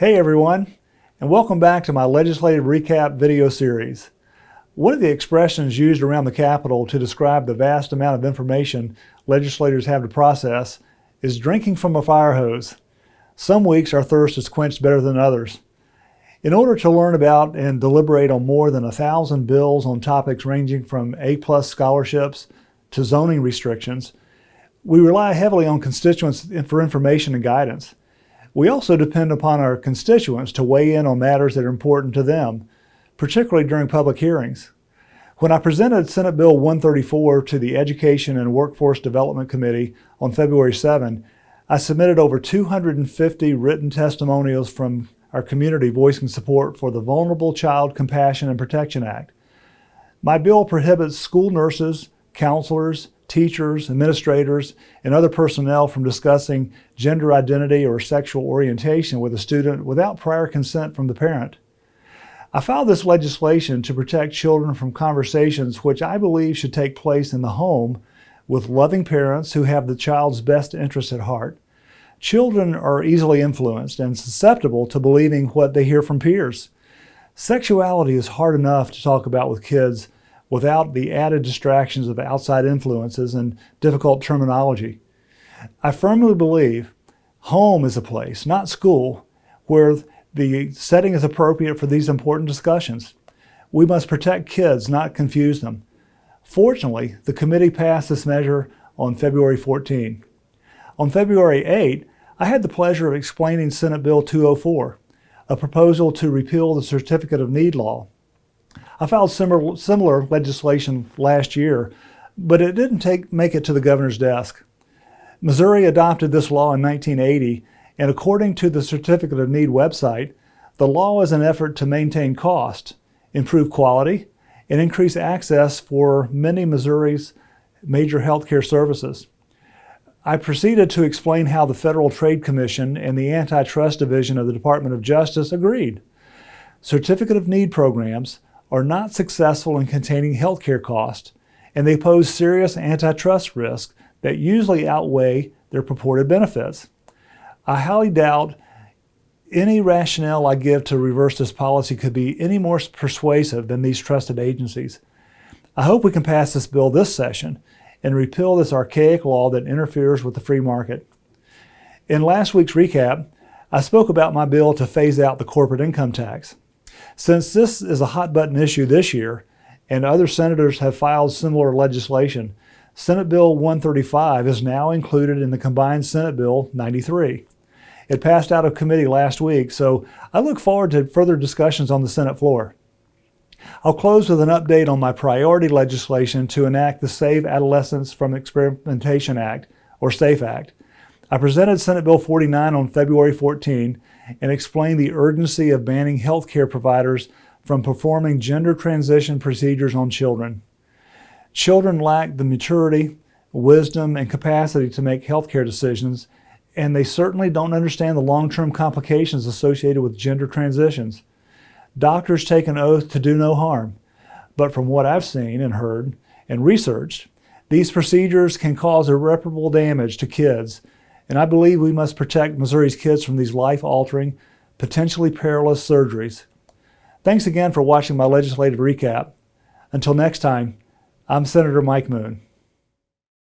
Hey everyone, and welcome back to my Legislative Recap video series. One of the expressions used around the Capitol to describe the vast amount of information legislators have to process is drinking from a fire hose. Some weeks our thirst is quenched better than others. In order to learn about and deliberate on more than 1,000 bills on topics ranging from A+ scholarships to zoning restrictions, we rely heavily on constituents for information and guidance. We also depend upon our constituents to weigh in on matters that are important to them, particularly during public hearings. When I presented Senate Bill 134 to the Education and Workforce Development Committee on February 7, I submitted over 250 written testimonials from our community voicing support for the Vulnerable Child Compassion and Protection Act. My bill prohibits school nurses, counselors, teachers, administrators, and other personnel from discussing gender identity or sexual orientation with a student without prior consent from the parent. I filed this legislation to protect children from conversations which I believe should take place in the home with loving parents who have the child's best interests at heart. Children are easily influenced and susceptible to believing what they hear from peers. Sexuality is hard enough to talk about with kids without the added distractions of outside influences and difficult terminology. I firmly believe home is a place, not school, where the setting is appropriate for these important discussions. We must protect kids, not confuse them. Fortunately, the committee passed this measure on February 14. On February 8, I had the pleasure of explaining Senate Bill 204, a proposal to repeal the Certificate of Need law. I filed similar legislation last year, but it didn't make it to the governor's desk. Missouri adopted this law in 1980, and according to the Certificate of Need website, the law is an effort to maintain cost, improve quality, and increase access for many Missouri's major healthcare services. I proceeded to explain how the Federal Trade Commission and the Antitrust Division of the Department of Justice agreed. Certificate of Need programs are not successful in containing healthcare costs, and they pose serious antitrust risks that usually outweigh their purported benefits. I highly doubt any rationale I give to reverse this policy could be any more persuasive than these trusted agencies. I hope we can pass this bill this session and repeal this archaic law that interferes with the free market. In last week's recap, I spoke about my bill to phase out the corporate income tax. Since this is a hot-button issue this year, and other senators have filed similar legislation, Senate Bill 135 is now included in the combined Senate Bill 93. It passed out of committee last week, so I look forward to further discussions on the Senate floor. I'll close with an update on my priority legislation to enact the Save Adolescents from Experimentation Act, or SAFE Act. I presented Senate Bill 49 on February 14 and explained the urgency of banning healthcare providers from performing gender transition procedures on children. Children lack the maturity, wisdom, and capacity to make healthcare decisions, and they certainly don't understand the long-term complications associated with gender transitions. Doctors take an oath to do no harm, but from what I've seen and heard and researched, these procedures can cause irreparable damage to kids, and I believe we must protect Missouri's kids from these life-altering, potentially perilous surgeries. Thanks again for watching my legislative recap. Until next time, I'm Senator Mike Moon.